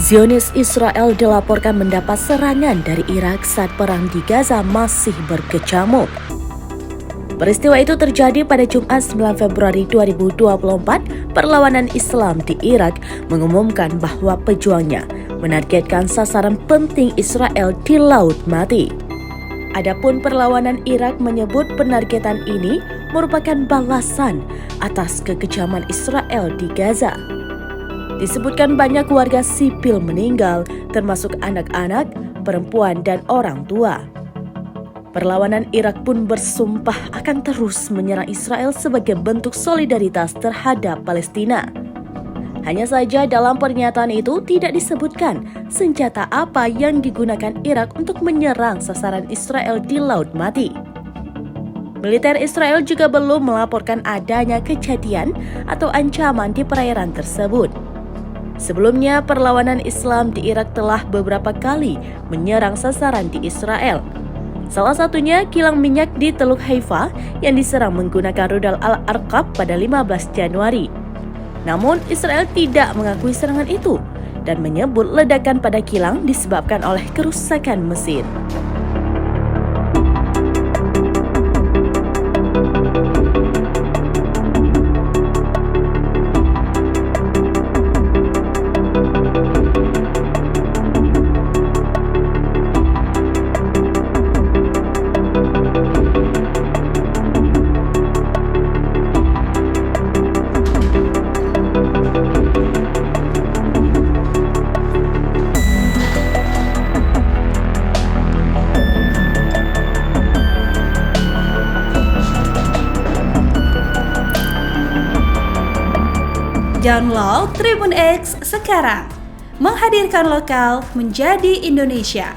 Zionis Israel dilaporkan mendapat serangan dari Irak saat perang di Gaza masih berkecamuk. Peristiwa itu terjadi pada Jumat 9 Februari 2024. Perlawanan Islam di Irak mengumumkan bahwa pejuangnya menargetkan sasaran penting Israel di Laut Mati. Adapun perlawanan Irak menyebut penargetan ini merupakan balasan atas kekejaman Israel di Gaza. Disebutkan banyak warga sipil meninggal, termasuk anak-anak, perempuan, dan orang tua. Perlawanan Irak pun bersumpah akan terus menyerang Israel sebagai bentuk solidaritas terhadap Palestina. Hanya saja dalam pernyataan itu tidak disebutkan senjata apa yang digunakan Irak untuk menyerang sasaran Israel di Laut Mati. Militer Israel juga belum melaporkan adanya kejadian atau ancaman di perairan tersebut. Sebelumnya, perlawanan Islam di Irak telah beberapa kali menyerang sasaran di Israel. Salah satunya kilang minyak di Teluk Haifa yang diserang menggunakan rudal Al-Arqab pada 15 Januari. Namun, Israel tidak mengakui serangan itu dan menyebut ledakan pada kilang disebabkan oleh kerusakan mesin. Download Tribun X sekarang, menghadirkan lokal menjadi Indonesia.